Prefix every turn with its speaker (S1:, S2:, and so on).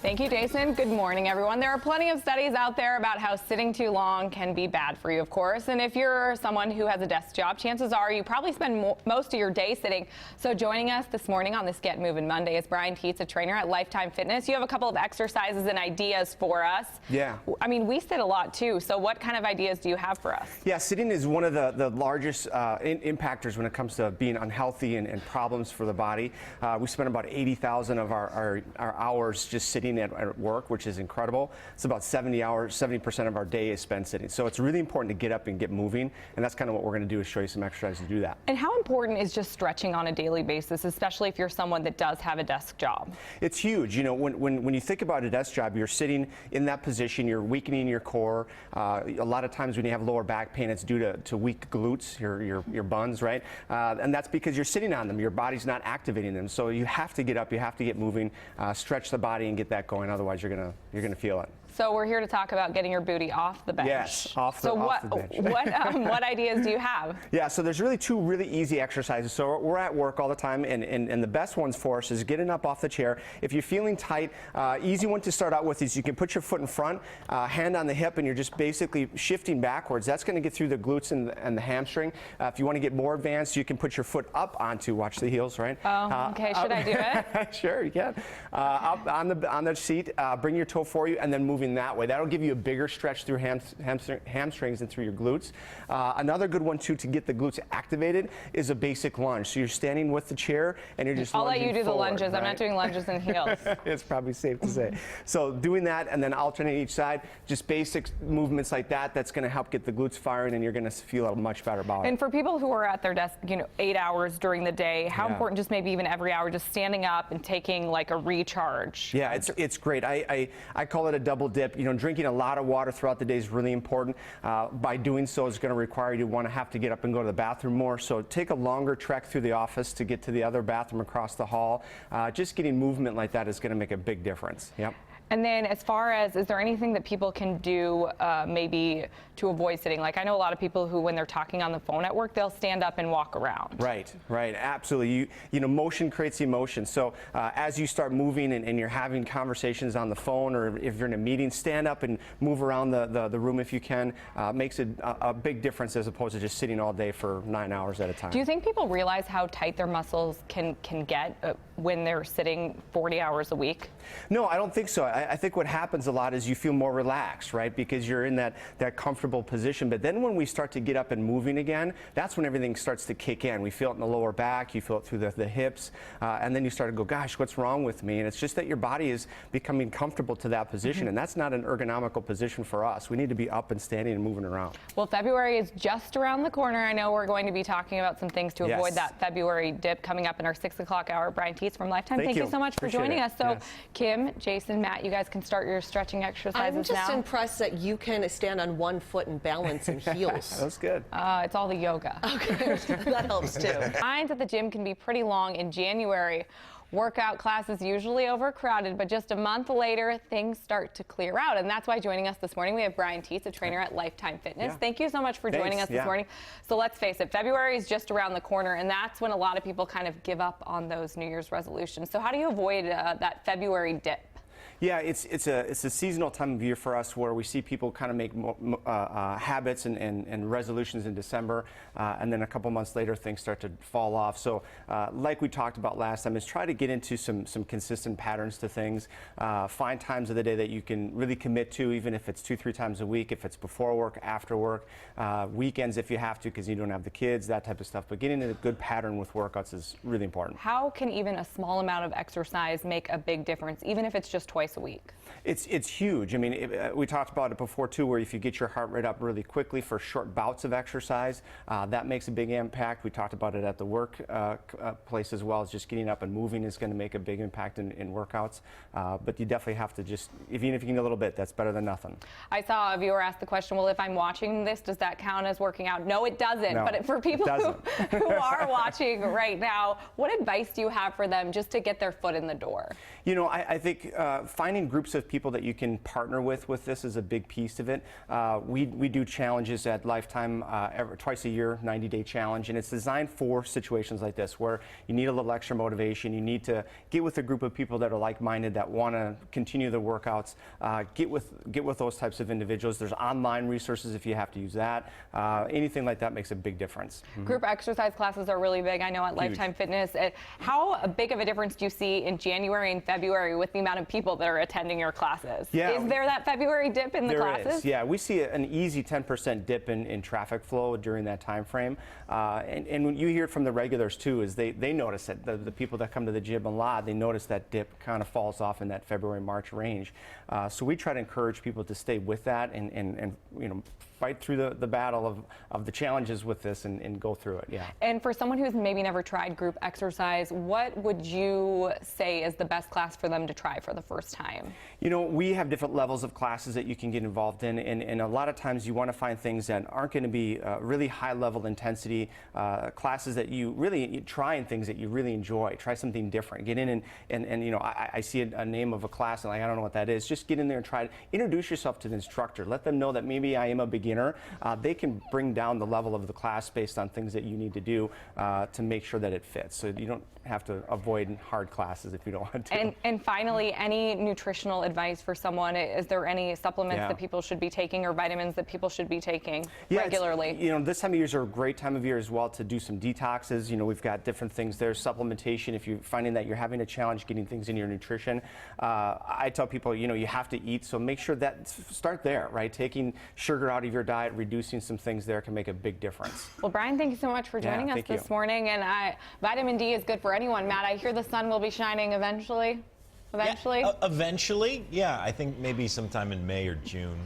S1: Thank you, Jason. Good morning, everyone. There are plenty of studies out there about how sitting too long can be bad for you, of course. And if you're someone who has a desk job, chances are you probably spend most of your day sitting. So joining us this morning on this Get Movin' Monday is Tietz, a trainer at Lifetime Fitness. You have a couple of exercises and ideas for us.
S2: Yeah.
S1: I mean, we sit a lot too. So what kind of ideas do you have for us?
S2: Yeah, sitting is one of the largest impactors when it comes to being unhealthy and problems for the body. We spend about 80,000 of our hours just sitting at work, which is incredible. It's about 70% of our day is spent sitting. So it's really important to get up and get moving, and that's kind of what we're going to do is show you some exercises to do that.
S1: And how important is just stretching on a daily basis, especially if you're someone that does have a desk job?
S2: It's huge. You know, when you think about a desk job, you're sitting in that position, you're weakening your core. A lot of times when you have lower back pain, it's due to weak glutes, your buns, right? And that's because you're sitting on them. Your body's not activating them. So you have to get up, you have to get moving, stretch the body and get that going. Otherwise, you're gonna feel it.
S1: So we're here to talk about getting your booty off the bench.
S2: Yes, off the bench.
S1: What ideas do you have?
S2: Yeah, so there's really two really easy exercises. So we're at work all the time, and the best ones for us is getting up off the chair. If you're feeling tight, easy one to start out with is you can put your foot in front, hand on the hip, and you're just basically shifting backwards. That's going to get through the glutes and the hamstring. If you want to get more advanced, you can put your foot up onto, watch the heels, right?
S1: Oh, okay. Should I do it?
S2: Sure, you can. Up on the seat, bring your toe for you, and then moving that way. That'll give you a bigger stretch through hamstrings and through your glutes. Another good one too to get the glutes activated is a basic lunge. So you're standing with the chair and you're just
S1: I'll let you do
S2: forward,
S1: the lunges.
S2: right?
S1: I'm not doing lunges and heels.
S2: It's probably safe to say. So doing that and then alternating each side, just basic movements like that, that's going to help get the glutes firing and you're going to feel a much better about it.
S1: And for people who are at their desk, 8 hours during the day, how important just maybe even every hour just standing up and taking like a recharge?
S2: Yeah, it's great. I call it a double dip. You know, drinking a lot of water throughout the day is really important. By doing so, it's going to require you to have to get up and go to the bathroom more. So take a longer trek through the office to get to the other bathroom across the hall. Just getting movement like that is going to make a big difference. Yep.
S1: And then as far as, is there anything that people can do maybe to avoid sitting? Like I know a lot of people who when they're talking on the phone at work, they'll stand up and walk around.
S2: Right, absolutely. You know, motion creates emotion. So as you start moving and you're having conversations on the phone or if you're in a meeting, stand up and move around the room if you can. Makes a big difference as opposed to just sitting all day for 9 hours at a time.
S1: Do you think people realize how tight their muscles can get when they're sitting 40 hours a week?
S2: No, I don't think so. I think what happens a lot is you feel more relaxed, right? Because you're in that comfortable position. But then when we start to get up and moving again, that's when everything starts to kick in. We feel it in the lower back, you feel it through the hips, and then you start to go, gosh, what's wrong with me? And it's just that your body is becoming comfortable to that position, and that's not an ergonomical position for us. We need to be up and standing and moving around.
S1: Well, February is just around the corner. I know we're going to be talking about some things to avoid that February dip coming up in our 6 o'clock hour. Tietz from Lifetime, thank you so much for joining us. So Kim, Jason, Matt, you guys can start your stretching exercises now.
S3: I'm just impressed that you can stand on one foot and balance in heels.
S2: That's good.
S1: It's all the yoga.
S3: Okay, that helps too.
S1: Lines at the gym can be pretty long in January. Workout classes usually overcrowded, but just a month later, things start to clear out. And that's why joining us this morning, we have Tietz, a trainer at Lifetime Fitness. Thank you so much for joining us this morning. So let's face it, February is just around the corner, and that's when a lot of people kind of give up on those New Year's resolutions. So how do you avoid that February dip?
S2: Yeah, it's a seasonal time of year for us where we see people kind of make habits and resolutions in December, and then a couple months later things start to fall off. So like we talked about last time, is try to get into some consistent patterns to things. Find times of the day that you can really commit to, even if it's 2-3 times a week, if it's before work, after work, weekends if you have to because you don't have the kids, that type of stuff. But getting in a good pattern with workouts is really important.
S1: How can even a small amount of exercise make a big difference, even if it's just twice a week?
S2: It's huge. I mean, we talked about it before too, where if you get your heart rate up really quickly for short bouts of exercise, that makes a big impact. We talked about it at the work place as well. As just getting up and moving is going to make a big impact in workouts. But you definitely have to just, even if you can get a little bit, that's better than nothing.
S1: I saw a viewer ask the question, well, if I'm watching this, does that count as working out? No, it doesn't.
S2: No,
S1: but for people who are watching right now, what advice do you have for them just to get their foot in the door?
S2: You know, I think finding groups of people that you can partner with this is a big piece of it. We do challenges at Lifetime twice a year, 90-day challenge, and it's designed for situations like this where you need a little extra motivation. You need to get with a group of people that are like-minded, that want to continue the workouts. Get with those types of individuals. There's online resources if you have to use that. Anything like that makes a big difference.
S1: Group exercise classes are really big, I know, at Lifetime Fitness. How big of a difference do you see in January and February with the amount of people that are attending your classes?
S2: Yeah.
S1: Is there that February dip in the classes?
S2: There is, yeah. We see an easy 10% dip in traffic flow during that time frame. And when you hear it from the regulars too, is they notice it. The people that come to the gym a lot, they notice that dip kind of falls off in that February, March range. So we try to encourage people to stay with that and you know, fight through the battle of the challenges with this and go through it, yeah.
S1: And for someone who's maybe never tried group exercise, what would you say is the best class for them to try for the first time?
S2: You know, we have different levels of classes that you can get involved in, and a lot of times you want to find things that aren't going to be really high level intensity, classes that you really trying things that you really enjoy. Try something different. Get in and you know, I see a name of a class and like, I don't know what that is. Just get in there and try it. Introduce yourself to the instructor. Let them know that maybe I am a beginner. They can bring down the level of the class based on things that you need to do to make sure that it fits. So you don't have to avoid hard classes if you don't want to.
S1: And finally, any nutritional advice for someone? Is there any supplements that people should be taking or vitamins that people should be taking regularly?
S2: You know, this time of year is a great time of year as well to do some detoxes. You know, we've got different things there. Supplementation, if you're finding that you're having a challenge getting things in your nutrition. I tell people, you know, you have to eat, so make sure that start there, right? Taking sugar out of your diet, reducing some things there can make a big difference.
S1: Well, Brian, thank you so much for joining us this morning. And vitamin D is good for anyone. Matt, I hear the sun will be shining eventually.
S4: Eventually, yeah. I think maybe sometime in May or June.